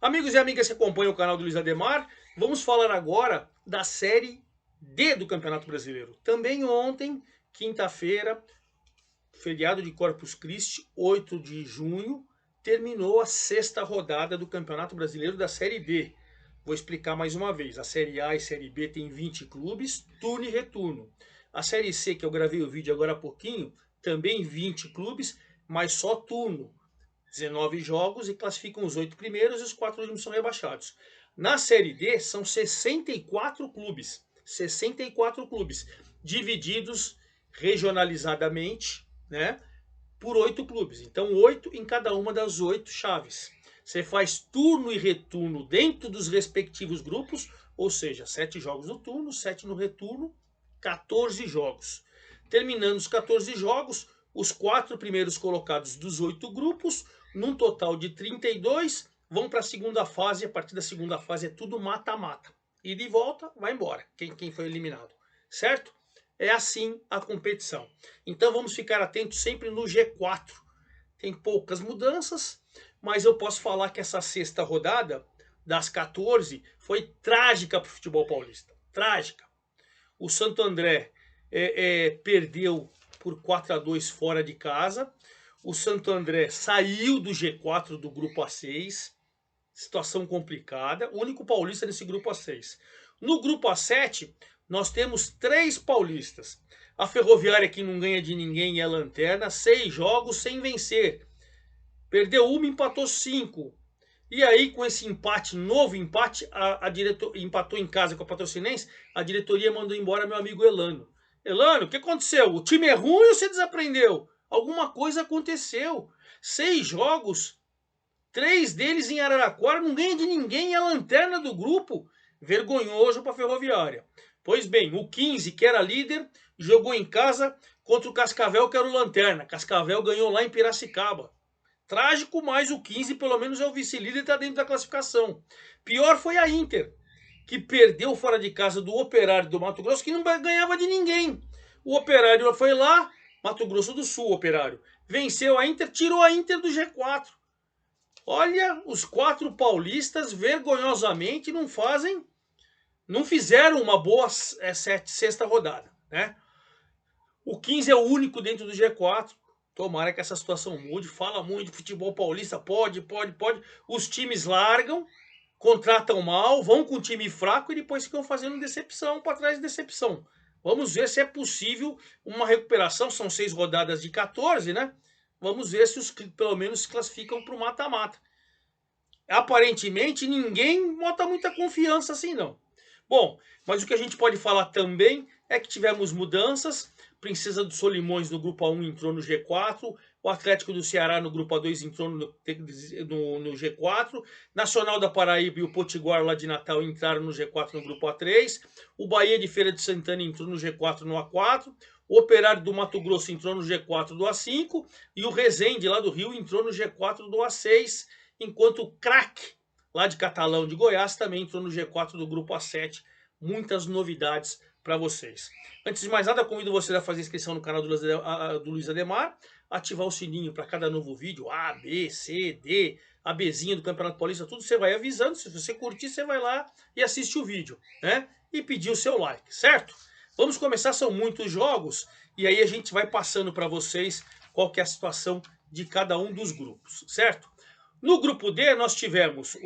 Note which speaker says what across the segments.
Speaker 1: Amigos e amigas que acompanham o canal do Luiz Ademar, vamos falar agora da Série D do Campeonato Brasileiro. Também ontem, quinta-feira, feriado de Corpus Christi, 8 de junho, terminou a sexta rodada do Campeonato Brasileiro da Série D. Vou explicar mais uma vez. A Série A e Série B tem 20 clubes, turno e retorno. A Série C, que eu gravei o vídeo agora há pouquinho, também 20 clubes, mas só turno. 19 jogos e classificam os 8 primeiros e os 4 últimos são rebaixados. Na Série D são 64 clubes. 64 clubes divididos regionalizadamente, né, por 8 clubes. Então, 8 em cada uma das 8 chaves. Você faz turno e retorno dentro dos respectivos grupos, ou seja, 7 jogos no turno, 7 no retorno, 14 jogos. Terminando os 14 jogos, os 4 primeiros colocados dos 8 grupos, num total de 32, vão para a segunda fase. A partir da segunda fase é tudo mata-mata. E de volta, vai embora, quem foi eliminado. Certo? É assim a competição. Então vamos ficar atentos sempre no G4. Tem poucas mudanças, mas eu posso falar que essa sexta rodada, das 14, foi trágica para o futebol paulista. Trágica. O Santo André perdeu por 4-2 fora de casa. O Santo André saiu do G4 do grupo A6. Situação complicada. O único paulista nesse grupo A6. No grupo A7, nós temos 3 paulistas. A Ferroviária, que não ganha de ninguém, é a lanterna. 6 jogos sem vencer. Perdeu uma, empatou 5. E aí, com esse empate, novo empate, a empatou em casa com a Patrocinense, a diretoria mandou embora meu amigo Elano. Elano, o que aconteceu? O time é ruim ou você desaprendeu? Alguma coisa aconteceu. 6 jogos, 3 deles em Araraquara, não ganha de ninguém, é a lanterna do grupo. Vergonhoso para a Ferroviária. Pois bem, o 15, que era líder, jogou em casa contra o Cascavel, que era o lanterna. Cascavel ganhou lá em Piracicaba. Trágico, mas o 15 pelo menos é o vice-líder e está dentro da classificação. Pior foi a Inter, que perdeu fora de casa do Operário do Mato Grosso, que não ganhava de ninguém. O Operário foi lá, Mato Grosso do Sul, Operário. Venceu a Inter, tirou a Inter do G4. Olha, os 4 paulistas vergonhosamente não fizeram uma boa sexta rodada, né? O 15 é o único dentro do G4. Tomara que essa situação mude. Fala muito de futebol paulista. Pode. Os times largam, contratam mal, vão com um time fraco e depois ficam fazendo decepção para trás de decepção. Vamos ver se é possível uma recuperação. São 6 rodadas de 14, né? Vamos ver se os pelo menos se classificam para o mata-mata. Aparentemente, ninguém bota muita confiança assim, não. Bom, mas o que a gente pode falar também é que tivemos mudanças. Princesa dos Solimões no grupo A1 entrou no G4. O Atlético do Ceará no grupo A2 entrou no G4. Nacional da Paraíba e o Potiguar lá de Natal entraram no G4 no grupo A3. O Bahia de Feira de Santana entrou no G4 no A4. O Operário do Mato Grosso entrou no G4 do A5. E o Resende lá do Rio entrou no G4 do A6. Enquanto o Crack lá de Catalão de Goiás também entrou no G4 do grupo A7. Muitas novidades para vocês. Antes de mais nada, convido você a fazer inscrição no canal do Luiz Ademar, ativar o sininho para cada novo vídeo, A, B, C, D, a Bzinha do Campeonato Paulista, tudo você vai avisando. Se você curtir, você vai lá e assiste o vídeo, né? E pedir o seu like, certo? Vamos começar, são muitos jogos, e aí a gente vai passando para vocês qual que é a situação de cada um dos grupos, certo? No grupo D, nós tivemos,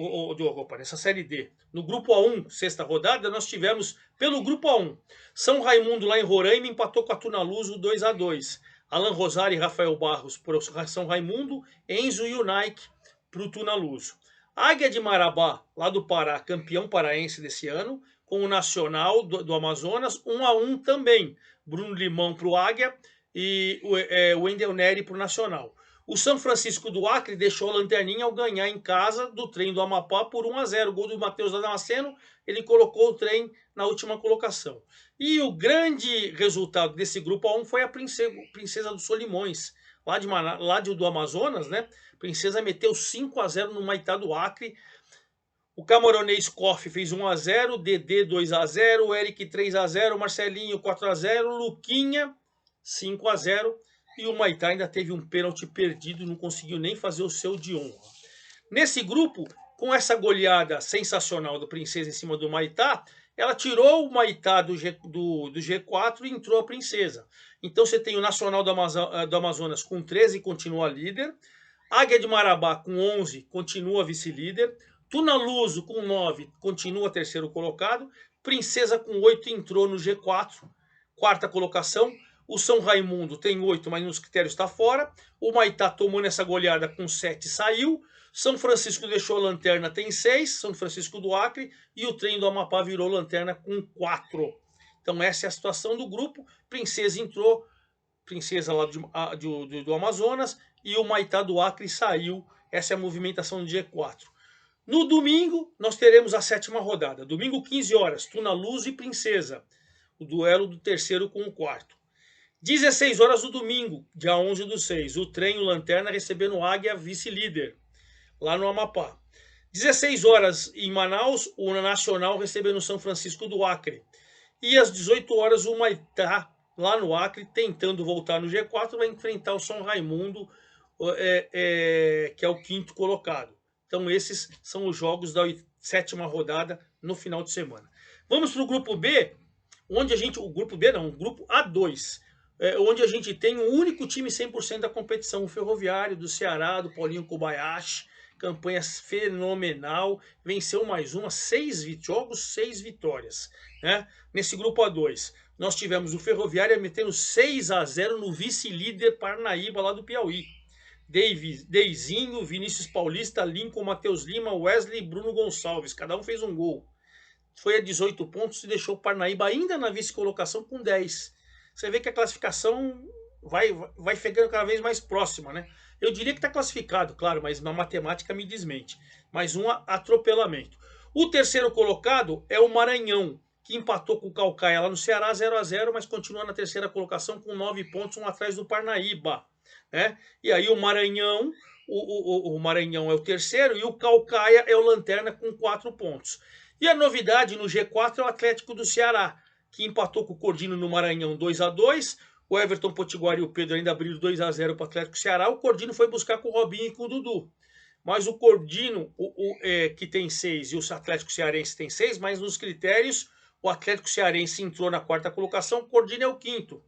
Speaker 1: nessa série D, no grupo A1, sexta rodada, nós tivemos, pelo grupo A1, São Raimundo lá em Roraima empatou com a Tunaluso 2-2. Alan Rosário e Rafael Barros para o São Raimundo, Enzo e o Nike para o Tunaluso. Águia de Marabá, lá do Pará, campeão paraense desse ano, com o Nacional do Amazonas, 1-1 também. Bruno Limão para o Águia e o Wendel Neri para o Nacional. O São Francisco do Acre deixou a lanterninha ao ganhar em casa do trem do Amapá por 1-0. O gol do Matheus Damasceno, ele colocou o trem na última colocação. E o grande resultado desse grupo A1 foi a Princesa dos Solimões, lá do Amazonas, né? Princesa meteu 5-0 no Maitá do Acre. O camaronês Koff fez 1-0, Dedê 2-0, Eric 3-0, Marcelinho 4-0, Luquinha 5-0. E o Maitá ainda teve um pênalti perdido, não conseguiu nem fazer o seu de honra. Nesse grupo, com essa goleada sensacional do Princesa em cima do Maitá, ela tirou o Maitá do G4 e entrou a Princesa. Então você tem o Nacional do Amazonas com 13 e continua líder. Águia de Marabá com 11 continua vice-líder. Tunaluso com 9 continua terceiro colocado. Princesa com 8 entrou no G4, quarta colocação. O São Raimundo tem 8, mas nos critérios está fora. O Maitá tomou nessa goleada com 7 saiu. São Francisco deixou a lanterna, tem 6. São Francisco do Acre. E o Trem do Amapá virou lanterna com 4. Então essa é a situação do grupo. Princesa entrou, Princesa lá do Amazonas. E o Maitá do Acre saiu. Essa é a movimentação do G4. No domingo, nós teremos a 7ª rodada. Domingo, 15 horas, Tunaluso e Princesa. O duelo do terceiro com o quarto. 16 horas do domingo, dia 11/6. O Trem e o Lanterna recebendo Águia, vice-líder, lá no Amapá. 16 horas em Manaus, o Nacional recebendo São Francisco do Acre. E às 18 horas, o Maitá, lá no Acre, tentando voltar no G4, vai enfrentar o São Raimundo, que é o 5º colocado. Então esses são os jogos da 7ª rodada no final de semana. Vamos para o grupo B, onde o grupo A2, onde a gente tem o único time 100% da competição, o Ferroviário do Ceará, do Paulinho Kobayashi, campanha fenomenal, venceu mais uma, 6 jogos, 6 vitórias. Né? Nesse grupo A2, nós tivemos o Ferroviário metendo 6-0 no vice-líder Parnaíba, lá do Piauí. Deizinho, Vinícius Paulista, Lincoln, Matheus Lima, Wesley e Bruno Gonçalves. Cada um fez um gol. Foi a 18 pontos e deixou o Parnaíba ainda na vice-colocação com 10. Você vê que a classificação vai ficando cada vez mais próxima, né? Eu diria que está classificado, claro, mas na matemática me desmente. Mais um atropelamento. O terceiro colocado é o Maranhão, que empatou com o Caucaia lá no Ceará 0-0, mas continua na terceira colocação com 9 pontos, um atrás do Parnaíba. Né? E aí o Maranhão, o Maranhão é o terceiro e o Caucaia é o lanterna com 4 pontos. E a novidade no G4 é o Atlético do Ceará, que empatou com o Cordino no Maranhão 2-2. O Everton Potiguar e o Pedro ainda abriram 2-0 para o Atlético do Ceará. O Cordino foi buscar com o Robinho e com o Dudu. Mas o Cordino, que tem 6 e o Atlético Cearense tem 6, mas nos critérios o Atlético Cearense entrou na quarta colocação, o Cordino é o 5º.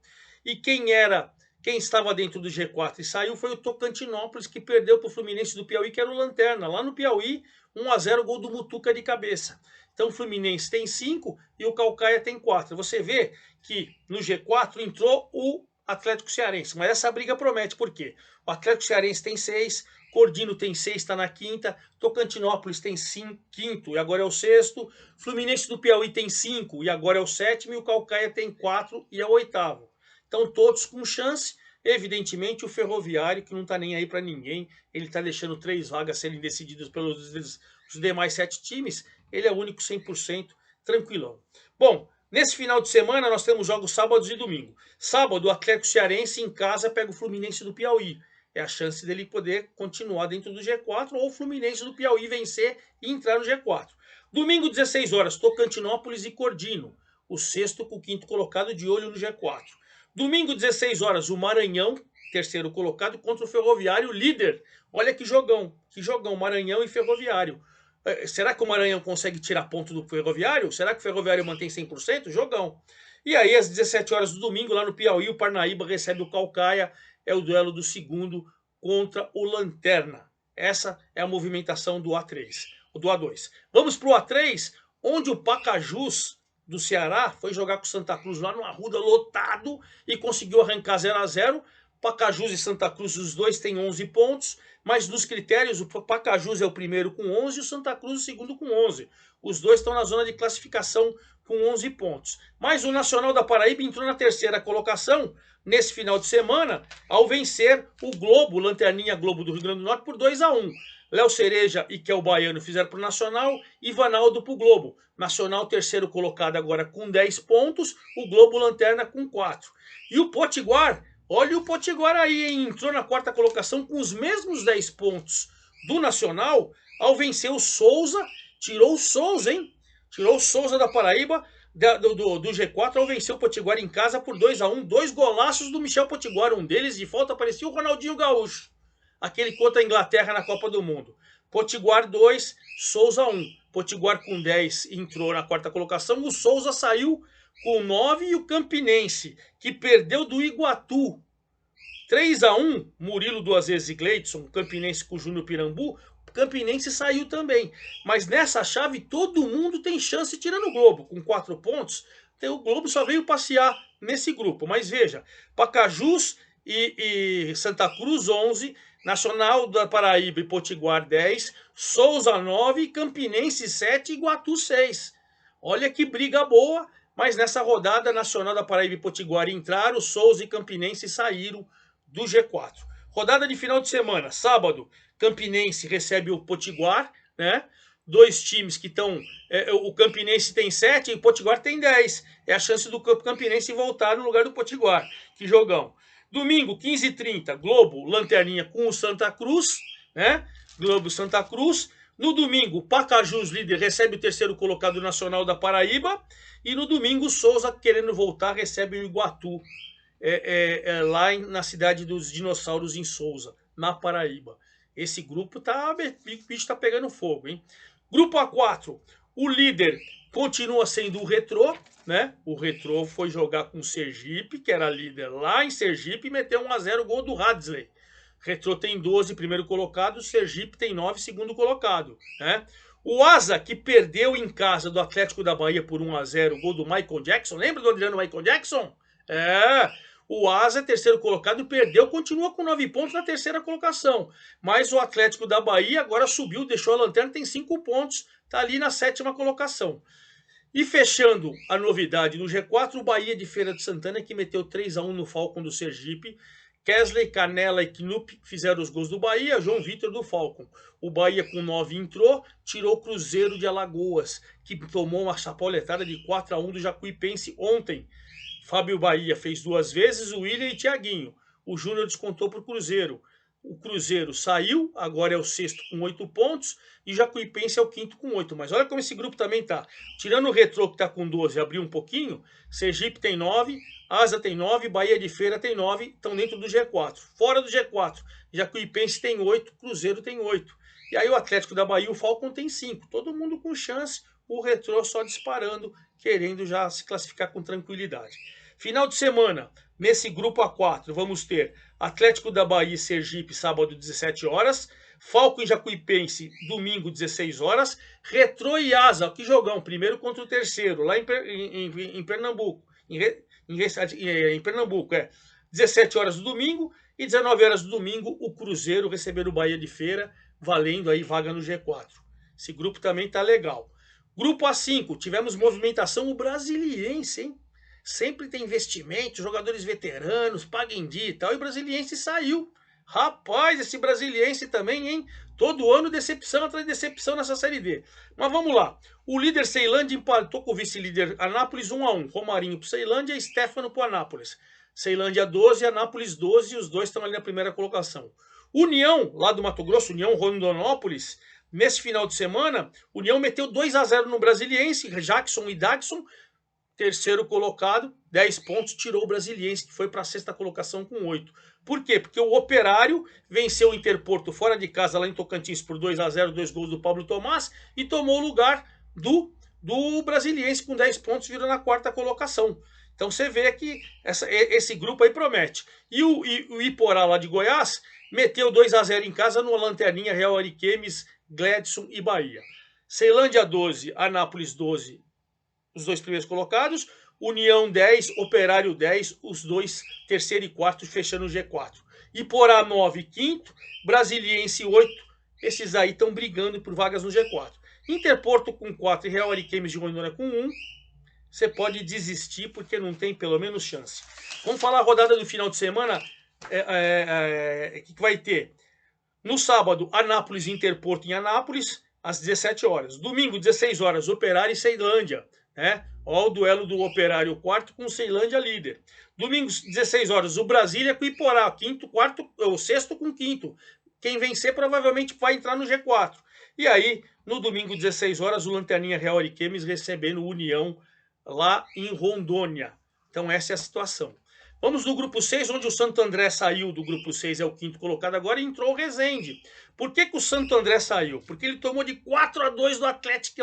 Speaker 1: E quem estava dentro do G4 e saiu foi o Tocantinópolis, que perdeu para o Fluminense do Piauí, que era o lanterna. Lá no Piauí, 1-0, gol do Mutuca de cabeça. Então o Fluminense tem 5 e o Caucaia tem 4. Você vê que no G4 entrou o Atlético Cearense. Mas essa briga promete, por quê? O Atlético Cearense tem 6, Cordino tem 6, está na 5ª, Tocantinópolis tem 5º e agora é o 6º, Fluminense do Piauí tem 5 e agora é o 7º, e o Caucaia tem 4 e é o 8º. Então todos com chance. Evidentemente o Ferroviário, que não está nem aí para ninguém, ele está deixando 3 vagas serem decididas pelos demais 7 times, ele é o único 100% tranquilão. Bom, nesse final de semana nós temos jogos sábados e domingo. Sábado, o Atlético Cearense em casa pega o Fluminense do Piauí. É a chance dele poder continuar dentro do G4 ou o Fluminense do Piauí vencer e entrar no G4. Domingo, 16 horas, Tocantinópolis e Cordino, o 6º com o 5º colocado de olho no G4. Domingo, 16 horas, o Maranhão, terceiro colocado, contra o Ferroviário, líder. Olha que jogão, Maranhão e Ferroviário. Será que o Maranhão consegue tirar ponto do Ferroviário? Será que o Ferroviário mantém 100%? Jogão. E aí, às 17 horas do domingo, lá no Piauí, o Parnaíba recebe o Caucaia. É o duelo do 2º contra o Lanterna. Essa é a movimentação do A3, do A2. Vamos para o A3, onde o Pacajus do Ceará foi jogar com o Santa Cruz lá no Arruda lotado e conseguiu arrancar 0-0. Pacajus e Santa Cruz, os dois têm 11 pontos, mas nos critérios o Pacajus é o primeiro com 11 e o Santa Cruz o segundo com 11. Os dois estão na zona de classificação com 11 pontos. Mas o Nacional da Paraíba entrou na terceira colocação nesse final de semana ao vencer o Globo, Lanterninha Globo do Rio Grande do Norte, por 2-1. Léo Cereja e Kel Baiano fizeram para o Nacional e Vanaldo para o Globo. Nacional terceiro colocado agora com 10 pontos, o Globo Lanterna com 4. E o Potiguar, olha o Potiguar aí, hein? Entrou na quarta colocação com os mesmos 10 pontos do Nacional ao vencer o Souza. Tirou o Souza, hein? Tirou o Souza da Paraíba do G4 ao vencer o Potiguar em casa por 2-1. 2 golaços do Michel Potiguar, um deles de falta parecia o Ronaldinho Gaúcho. aquele contra a Inglaterra na Copa do Mundo. Potiguar 2, Souza 1. Potiguar com 10 entrou na quarta colocação. O Souza saiu com 9 e o Campinense, que perdeu do Iguatu 3-1, Murilo 2 vezes e Gleidson, Campinense com o Júnior Pirambu. O Campinense saiu também. Mas nessa chave todo mundo tem chance, tirando o Globo, com 4 pontos. O Globo só veio passear nesse grupo. Mas veja, Pacajus e Santa Cruz 11, Nacional da Paraíba e Potiguar 10, Souza 9, Campinense 7 e Iguatu 6. Olha que briga boa, mas nessa rodada Nacional da Paraíba e Potiguar entraram, Souza e Campinense saíram do G4. Rodada de final de semana, sábado, Campinense recebe o Potiguar, né? Dois times que estão... o Campinense tem 7 e o Potiguar tem 10. É a chance do Campinense voltar no lugar do Potiguar. Que jogão. Domingo, 15h30, Globo, Lanterninha com o Santa Cruz, né? Globo Santa Cruz. No domingo, Pacajus, líder, recebe o terceiro colocado nacional da Paraíba. E no domingo, Souza, querendo voltar, recebe o Iguatu, lá na cidade dos dinossauros, em Souza, na Paraíba. Esse grupo o bicho tá pegando fogo, hein? Grupo A4, o líder continua sendo o Retrô, né? O Retrô foi jogar com o Sergipe, que era líder lá em Sergipe, e meteu 1-0 gol do Hadley. Retrô tem 12, primeiro colocado, o Sergipe tem 9, segundo colocado, né? O Asa, que perdeu em casa do Atlético da Bahia por 1-0, gol do Michael Jackson. Lembra do Adriano Michael Jackson? O Asa, terceiro colocado, perdeu, continua com 9 pontos na terceira colocação. Mas o Atlético da Bahia agora subiu, deixou a lanterna, tem 5 pontos, está ali na sétima colocação. E fechando a novidade no G4, o Bahia de Feira de Santana, que meteu 3-1 no Falcon do Sergipe. Kesley, Canela e Knupp fizeram os gols do Bahia, João Vitor do Falcon. O Bahia com 9 entrou, tirou o Cruzeiro de Alagoas, que tomou uma chapoletada de 4-1 do Jacuipense ontem. Fábio Bahia fez 2 vezes, o William e Thiaguinho. O Júnior descontou para o Cruzeiro. O Cruzeiro saiu, agora é o sexto com 8 pontos, e o Jacuipense é o quinto com 8. Mas olha como esse grupo também tá. Tirando o Retrô, que está com 12, abriu um pouquinho, Sergipe tem 9, Asa tem 9, Bahia de Feira tem 9, estão dentro do G4. Fora do G4, Jacuipense tem 8, Cruzeiro tem 8. E aí o Atlético da Bahia e o Falcon tem 5. Todo mundo com chance, o Retrô só disparando, querendo já se classificar com tranquilidade. Final de semana, nesse grupo A4, vamos ter Atlético da Bahia e Sergipe, sábado, 17 horas. Falcon e Jacuipense, domingo, 16 horas. Retrô e Asa, que jogão, primeiro contra o terceiro, lá em Pernambuco. Em Pernambuco, 17 horas do domingo e 19 horas do domingo, o Cruzeiro receber o Bahia de Feira, valendo aí vaga no G4. Esse grupo também tá legal. Grupo A5, tivemos movimentação, o Brasiliense, hein? Sempre tem investimento, jogadores veteranos, paga em dia e tal, e o Brasiliense saiu. Rapaz, esse Brasiliense também, hein? Todo ano decepção atrás de decepção nessa Série D. Mas vamos lá. O líder Ceilândia empatou com o vice-líder Anápolis 1-1. Romarinho pro Ceilândia e Stefano pro Anápolis. Ceilândia 12, Anápolis 12, e os dois estão ali na primeira colocação. União, lá do Mato Grosso, União Rondonópolis, nesse final de semana, União meteu 2-0 no Brasiliense, Jackson e Dagson. Terceiro colocado, 10 pontos, tirou o Brasiliense, que foi para a sexta colocação com 8. Por quê? Porque o Operário venceu o Interporto fora de casa, lá em Tocantins, por 2-0, 2 gols do Pablo Tomás, e tomou o lugar do Brasiliense com 10 pontos, virando na quarta colocação. Então você vê que esse grupo aí promete. E o Iporá, lá de Goiás, meteu 2-0 em casa no Lanterninha, Real Ariquemes, Gladson e Bahia. Ceilândia 12, Anápolis 12, os dois primeiros colocados, União 10, Operário 10, os dois terceiro e quarto fechando o G4. Iporá 9, quinto, Brasiliense 8, esses aí estão brigando por vagas no G4. Interporto com 4 e Real Ariquemes de Rondônia com 1, você pode desistir porque não tem pelo menos chance. Vamos falar a rodada do final de semana, que vai ter no sábado, Anápolis e Interporto em Anápolis, às 17 horas. Domingo, 16 horas, Operário e Ceilândia. Ó, o duelo do Operário quarto com o Ceilândia líder. Domingo, 16 horas, o Brasília com o Iporá, quinto, quarto, o sexto com quinto. Quem vencer provavelmente vai entrar no G4. E aí, no domingo, 16 horas, o Lanterninha Real Ariquemes recebendo o União lá em Rondônia. Então essa é a situação. Vamos no grupo 6, onde o Santo André saiu do grupo 6, é o quinto colocado agora, e entrou o Resende. Por que o Santo André saiu? Porque ele tomou de 4-2 do Atlético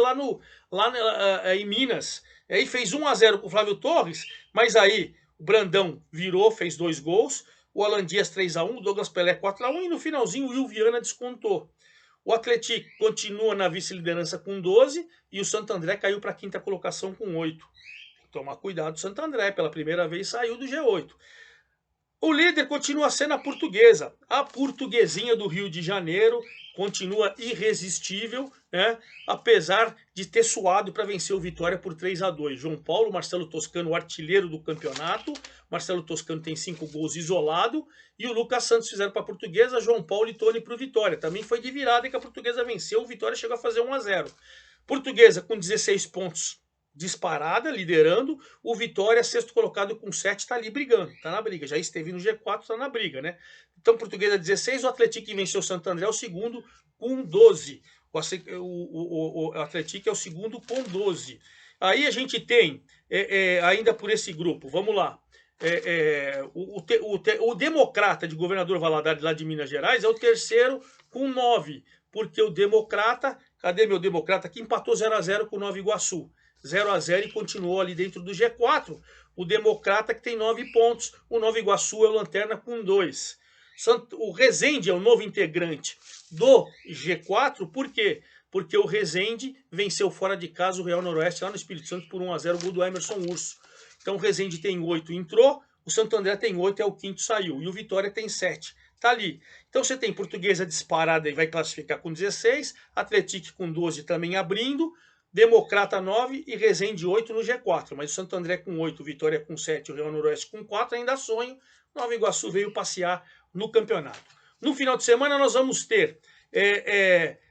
Speaker 1: em Minas. E aí fez 1-0 com o Flávio Torres, mas aí o Brandão virou, fez 2 gols, o Alan Dias 3-1, o Douglas Pelé 4-1, e no finalzinho o Will Viana descontou. O Atlético continua na vice-liderança com 12, e o Santo André caiu para a quinta colocação com 8. Tomar cuidado, o Santo André, pela primeira vez saiu do G8. O líder continua sendo a Portuguesa. A Portuguesinha do Rio de Janeiro continua irresistível, né? Apesar de ter suado para vencer o Vitória por 3-2. João Paulo, Marcelo Toscano, o artilheiro do campeonato. Marcelo Toscano tem 5 gols isolado. E o Lucas Santos fizeram para a Portuguesa, João Paulo e Tony para o Vitória. Também foi de virada que a Portuguesa venceu. O Vitória chegou a fazer 1-0. Portuguesa com 16 pontos. Disparada, liderando. O Vitória, sexto colocado com 7, está ali brigando, está na briga. Já esteve no G4, está na briga, né? Então, Portuguesa 16, o Atlético que venceu o Santo André é o segundo com 12. O Atlético é o segundo com 12. Aí a gente tem, ainda por esse grupo, vamos lá. O Democrata de Governador Valadares, lá de Minas Gerais, é o terceiro com 9. Porque o Democrata, cadê meu Democrata aqui? Empatou 0-0 com o Nova Iguaçu. 0-0 e continuou ali dentro do G4. O Democrata que tem 9 pontos. O Nova Iguaçu é o Lanterna com 2. O Resende é o novo integrante do G4. Por quê? Porque o Resende venceu fora de casa o Real Noroeste lá no Espírito Santo por 1-0, o gol do Emerson Urso. Então o Resende tem 8, entrou. O Santo André tem 8, é o quinto, saiu. E o Vitória tem 7. Tá ali. Então você tem Portuguesa disparada e vai classificar com 16. Atlético com 12 também abrindo. Democrata 9 e Resende 8 no G4. Mas o Santo André com 8, Vitória com 7, o Real Noroeste com 4, ainda sonho. Nova Iguaçu veio passear no campeonato. No final de semana nós vamos ter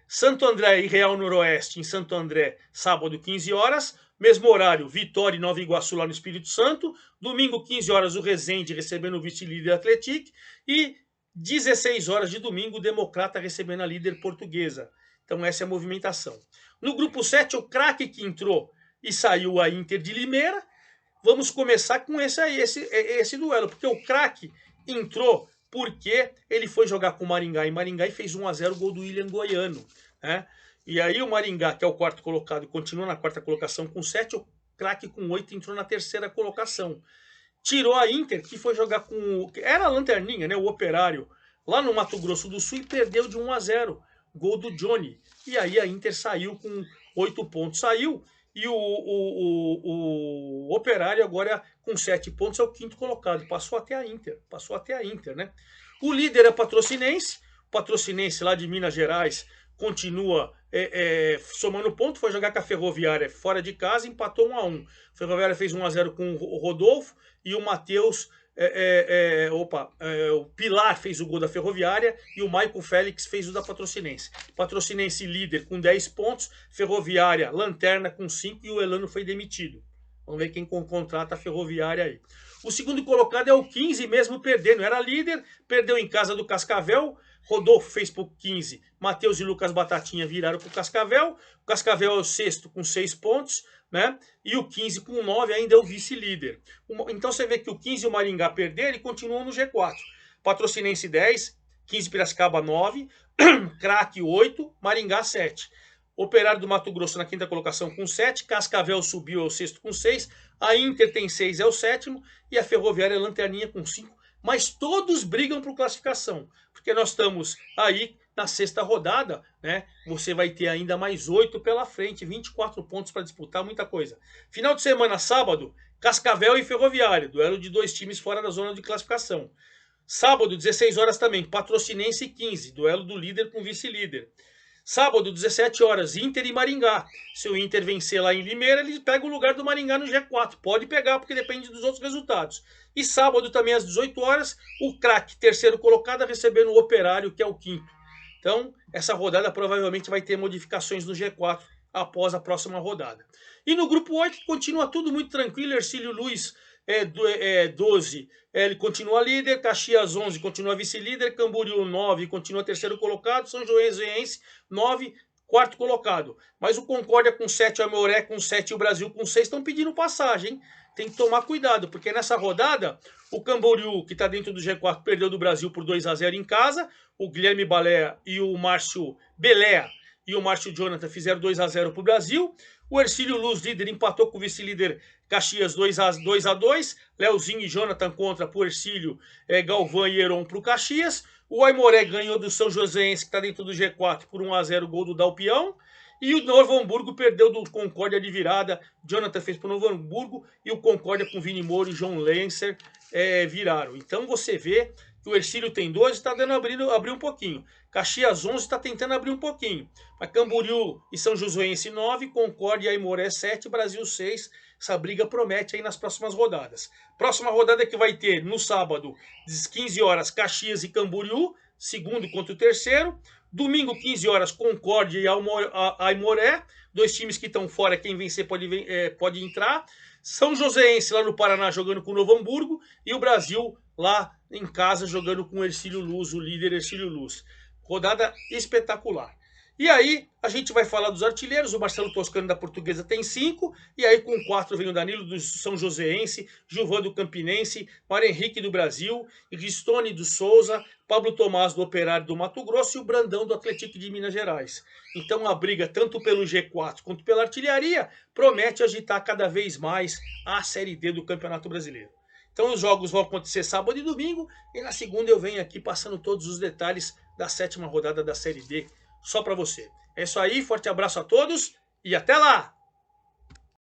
Speaker 1: Santo André e Real Noroeste em Santo André, sábado 15 horas. Mesmo horário, Vitória e Nova Iguaçu lá no Espírito Santo. Domingo 15 horas o Resende recebendo o vice-líder Atlético. E 16 horas de domingo o Democrata recebendo a líder Portuguesa. Então essa é a movimentação. No grupo 7, o craque que entrou e saiu a Inter de Limeira. Vamos começar com esse duelo, porque o craque entrou porque ele foi jogar com o Maringá em Maringá e fez 1-0 o gol do William Goiano, né? E aí o Maringá, que é o quarto colocado, continua na quarta colocação com 7, o craque com 8 entrou na terceira colocação. Tirou a Inter, que foi jogar com era a Lanterninha, né, o Operário, lá no Mato Grosso do Sul e perdeu de 1-0. Gol do Johnny. E aí a Inter saiu com 8 pontos. Saiu e o Operário agora com 7 pontos é o quinto colocado. Passou até a Inter, né? O líder é Patrocinense. O Patrocinense lá de Minas Gerais continua somando ponto. Foi jogar com a Ferroviária fora de casa, empatou 1-1. A Ferroviária fez 1-0 com o Rodolfo e o Matheus... o Pilar fez o gol da Ferroviária e o Michael Félix fez o da Patrocinense. Patrocinense líder com 10 pontos, Ferroviária lanterna com 5 e o Elano foi demitido. Vamos ver quem contrata a Ferroviária aí. O segundo colocado é o 15, mesmo perdendo. Era líder, perdeu em casa do Cascavel. Rodolfo fez por 15. Matheus e Lucas Batatinha viraram para o Cascavel. O Cascavel é o sexto com 6 pontos, né? E o 15 com 9 ainda é o vice-líder. Então você vê que o 15 e o Maringá perderam e continuam no G4. Patrocinense 10, 15 Piracicaba 9, Craque 8, Maringá 7. Operário do Mato Grosso na quinta colocação com 7, Cascavel subiu ao sexto com 6, a Inter tem 6, é o sétimo, e a Ferroviária Lanterninha com 5. Mas todos brigam por classificação, porque nós estamos aí na sexta rodada, né? Você vai ter ainda mais 8 pela frente, 24 pontos para disputar, muita coisa. Final de semana, sábado, Cascavel e Ferroviária, duelo de 2 times fora da zona de classificação. Sábado, 16 horas também, Patrocinense 15, duelo do líder com vice-líder. Sábado, 17 horas, Inter e Maringá. Se o Inter vencer lá em Limeira, ele pega o lugar do Maringá no G4. Pode pegar, porque depende dos outros resultados. E sábado, também às 18 horas, o Craque, terceiro colocado, recebendo o Operário, que é o quinto. Então, essa rodada provavelmente vai ter modificações no G4 após a próxima rodada. E no grupo 8, continua tudo muito tranquilo. Ercílio Luz 12, ele continua líder. Caxias 11, continua vice-líder. Camboriú 9, continua terceiro colocado. São Joséense 9, quarto colocado. Mas o Concórdia com 7, o Amoré com 7 e o Brasil com 6 estão pedindo passagem, hein? tem que tomar cuidado, porque nessa rodada o Camboriú, que está dentro do G4, perdeu do Brasil por 2-0 em casa. O Guilherme Balé e o Márcio Belé e o Márcio Jonathan fizeram 2-0 para o Brasil. O Hercílio Luz, líder, empatou com o vice-líder Caxias 2-2. Leozinho e Jonathan contra para o Hercílio, Galvão e Heron para o Caxias. O Aimoré ganhou do São Joséense, que está dentro do G4, por 1-0, gol do Dalpião. E o Novo Hamburgo perdeu do Concórdia de virada. Jonathan fez para o Novo Hamburgo e o Concórdia com Vini Moura e João Lencer viraram. Então você vê que o Hercílio tem 2, está dando abrir um pouquinho. Caxias 11 está tentando abrir um pouquinho. A Camboriú e São Joséense 9, Concórdia e Aimoré 7, Brasil 6. Essa briga promete aí nas próximas rodadas. Próxima rodada que vai ter no sábado, às 15 horas, Caxias e Camboriú, segundo contra o terceiro. Domingo, 15 horas, Concórdia e Aimoré. 2 times que estão fora, quem vencer pode entrar. São Joséense lá no Paraná jogando com o Novo Hamburgo. E o Brasil lá em casa jogando com o Hercílio Luz, o líder Hercílio Luz. Rodada espetacular. E aí, a gente vai falar dos artilheiros. O Marcelo Toscano da Portuguesa tem 5. E aí, com 4 vem o Danilo do São Joséense, Gilvan do Campinense, Mário Henrique do Brasil, Ristone do Souza, Pablo Tomás do Operário do Mato Grosso e o Brandão do Atlético de Minas Gerais. Então, a briga, tanto pelo G4 quanto pela artilharia, promete agitar cada vez mais a Série D do Campeonato Brasileiro. Então, os jogos vão acontecer sábado e domingo. E na segunda eu venho aqui passando todos os detalhes da 7ª rodada da Série D só para você. É isso aí, forte abraço a todos e até lá!